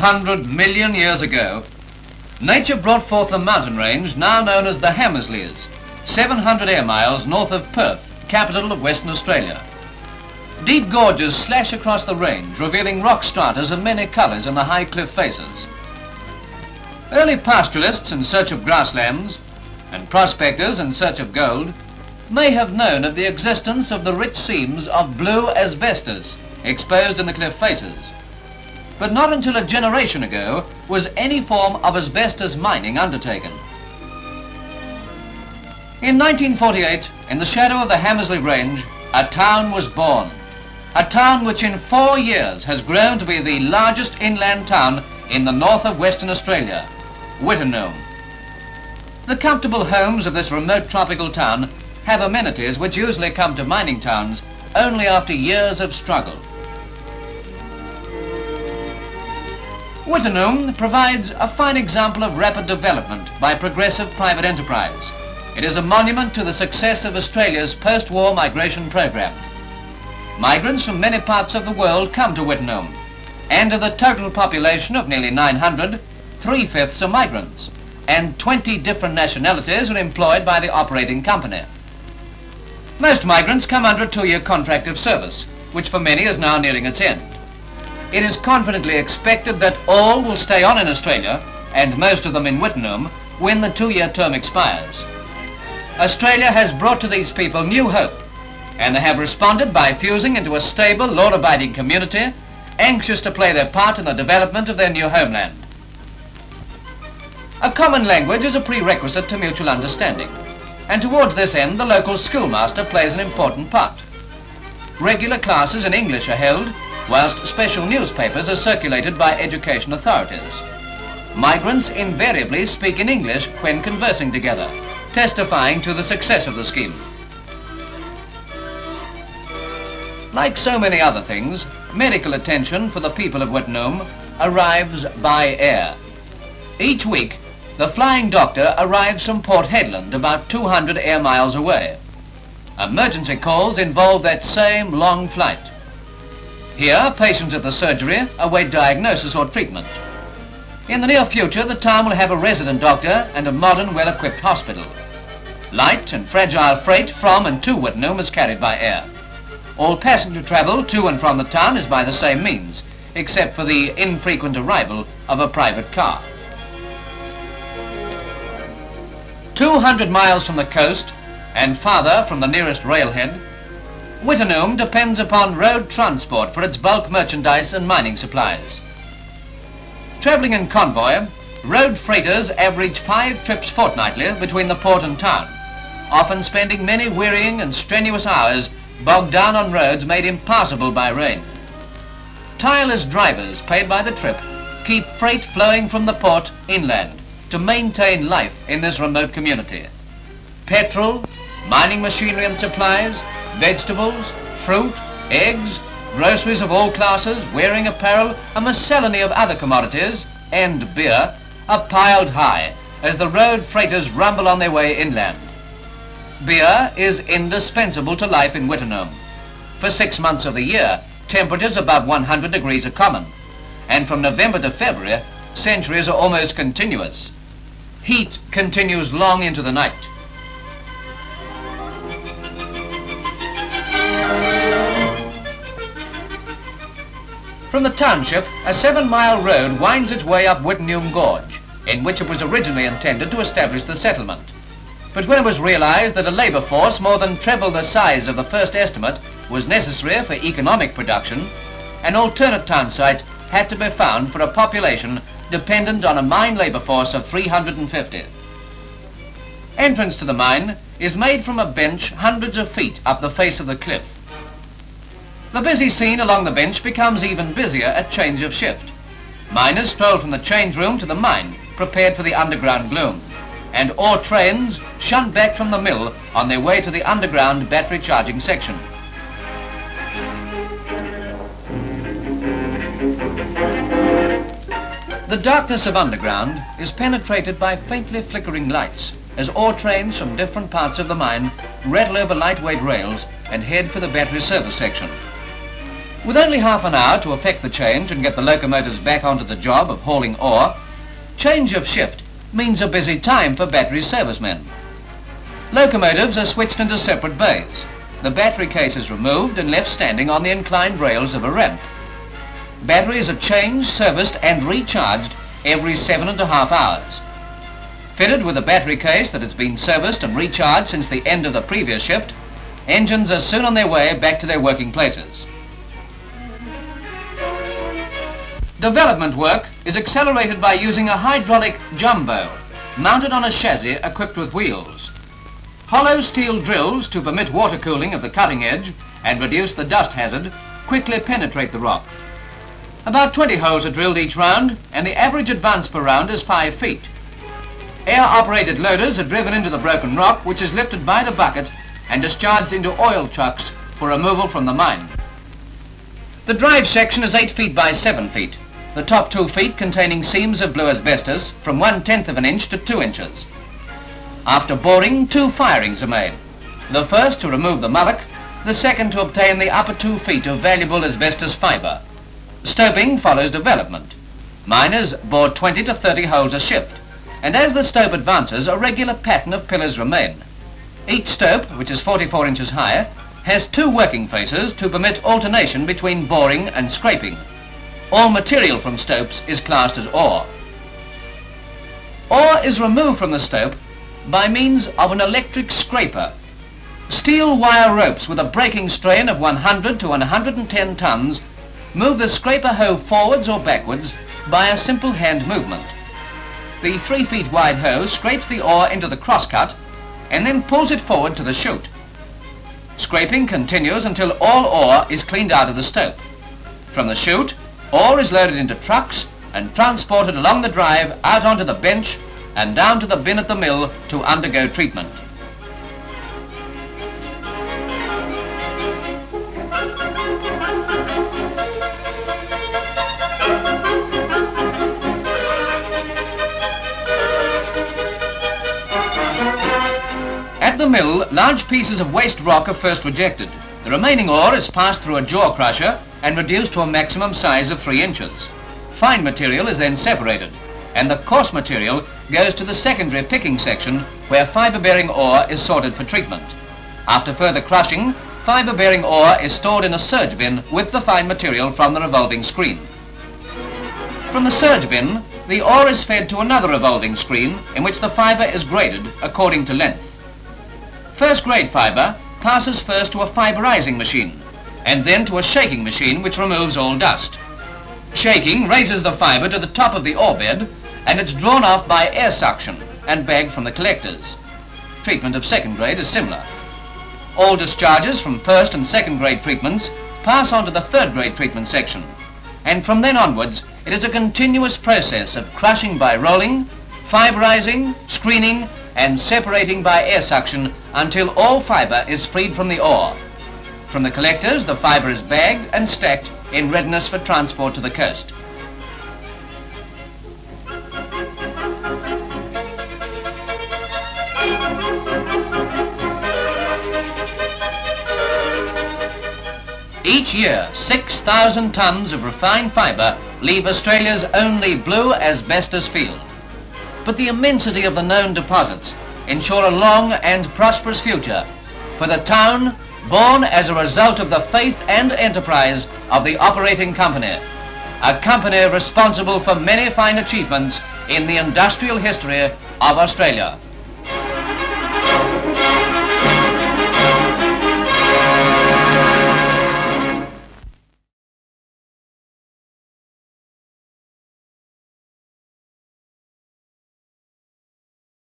200 million years ago, nature brought forth the mountain range now known as the Hamersleys, 700 air miles north of Perth, capital of Western Australia. Deep gorges slash across the range, revealing rock stratas of many colours in the high cliff faces. Early pastoralists in search of grasslands and prospectors in search of gold may have known of the existence of the rich seams of blue asbestos exposed in the cliff faces. But not until a generation ago was any form of asbestos mining undertaken. In 1948, in the shadow of the Hamersley Range, a town was born. A town which in 4 years has grown to be the largest inland town in the north of Western Australia, Wittenoom. The comfortable homes of this remote tropical town have amenities which usually come to mining towns only after years of struggle. Wittenoom provides a fine example of rapid development by progressive private enterprise. It is a monument to the success of Australia's post-war migration program. Migrants from many parts of the world come to Wittenoom, and of the total population of nearly 900, 3/5 are migrants, and 20 different nationalities are employed by the operating company. Most migrants come under a 2-year contract of service, which for many is now nearing its end. It is confidently expected that all will stay on in Australia, and most of them in Wittenoom, when the 2-year term expires. Australia has brought to these people new hope, and they have responded by fusing into a stable, law-abiding community, anxious to play their part in the development of their new homeland. A common language is a prerequisite to mutual understanding, and towards this end the local schoolmaster plays an important part. Regular classes in English are held, whilst special newspapers are circulated by education authorities. Migrants invariably speak in English when conversing together, testifying to the success of the scheme. Like so many other things, medical attention for the people of Wittenoom arrives by air. Each week, the flying doctor arrives from Port Hedland, about 200 air miles away. Emergency calls involve that same long flight. Here, patients at the surgery await diagnosis or treatment. In the near future, the town will have a resident doctor and a modern, well-equipped hospital. Light and fragile freight from and to Wittenoom is carried by air. All passenger travel to and from the town is by the same means, except for the infrequent arrival of a private car. 200 miles from the coast, and farther from the nearest railhead, Wittenoom depends upon road transport for its bulk merchandise and mining supplies. Travelling in convoy, road freighters average 5 trips fortnightly between the port and town, often spending many wearying and strenuous hours bogged down on roads made impassable by rain. Tireless drivers paid by the trip keep freight flowing from the port inland to maintain life in this remote community. Petrol, mining machinery and supplies, vegetables, fruit, eggs, groceries of all classes, wearing apparel, a miscellany of other commodities, and beer are piled high as the road freighters rumble on their way inland. Beer is indispensable to life in Wittenoom. For 6 months of the year, temperatures above 100 degrees are common, and from November to February, centuries are almost continuous. Heat continues long into the night. From the township, a 7-mile road winds its way up Wittenoom Gorge, in which it was originally intended to establish the settlement. But when it was realized that a labor force more than treble the size of the first estimate was necessary for economic production, an alternate town site had to be found for a population dependent on a mine labor force of 350. Entrance to the mine is made from a bench hundreds of feet up the face of the cliff. The busy scene along the bench becomes even busier at change of shift. Miners stroll from the change room to the mine, prepared for the underground gloom, and ore trains shunt back from the mill on their way to the underground battery charging section. The darkness of underground is penetrated by faintly flickering lights as ore trains from different parts of the mine rattle over lightweight rails and head for the battery service section. With only half an hour to effect the change and get the locomotives back onto the job of hauling ore, change of shift means a busy time for battery servicemen. Locomotives are switched into separate bays. The battery case is removed and left standing on the inclined rails of a ramp. Batteries are changed, serviced and recharged every 7.5 hours. Fitted with a battery case that has been serviced and recharged since the end of the previous shift, engines are soon on their way back to their working places. Development work is accelerated by using a hydraulic jumbo mounted on a chassis equipped with wheels. Hollow steel drills to permit water cooling of the cutting edge and reduce the dust hazard quickly penetrate the rock. About 20 holes are drilled each round and the average advance per round is 5 feet. Air-operated loaders are driven into the broken rock, which is lifted by the bucket and discharged into oil trucks for removal from the mine. The drive section is 8 feet by 7 feet. The top 2 feet containing seams of blue asbestos from 1/10 of an inch to 2 inches. After boring, 2 firings are made. The first to remove the mullock, the second to obtain the upper 2 feet of valuable asbestos fibre. Stoping follows development. Miners bore 20 to 30 holes a shift, and as the stope advances, a regular pattern of pillars remain. Each stope, which is 44 inches high, has 2 working faces to permit alternation between boring and scraping. All material from stopes is classed as ore. Ore is removed from the stope by means of an electric scraper. Steel wire ropes with a braking strain of 100 to 110 tons move the scraper hoe forwards or backwards by a simple hand movement. The 3 feet wide hoe scrapes the ore into the crosscut and then pulls it forward to the chute. Scraping continues until all ore is cleaned out of the stope. From the chute, ore is loaded into trucks and transported along the drive out onto the bench and down to the bin at the mill to undergo treatment. At the mill, large pieces of waste rock are first rejected. The remaining ore is passed through a jaw crusher and reduced to a maximum size of 3 inches. Fine material is then separated, and the coarse material goes to the secondary picking section where fibre-bearing ore is sorted for treatment. After further crushing, fibre-bearing ore is stored in a surge bin with the fine material from the revolving screen. From the surge bin, the ore is fed to another revolving screen in which the fibre is graded according to length. First grade fibre passes first to a fiberizing machine and then to a shaking machine which removes all dust. Shaking raises the fibre to the top of the ore bed and it's drawn off by air suction and bagged from the collectors. Treatment of second grade is similar. All discharges from first and second grade treatments pass on to the third grade treatment section, and from then onwards it is a continuous process of crushing by rolling, fiberizing, screening and separating by air suction until all fibre is freed from the ore. From the collectors, the fibre is bagged and stacked in readiness for transport to the coast. Each year, 6,000 tonnes of refined fibre leave Australia's only blue asbestos field. But the immensity of the known deposits ensure a long and prosperous future for the town born as a result of the faith and enterprise of the operating company, a company responsible for many fine achievements in the industrial history of Australia.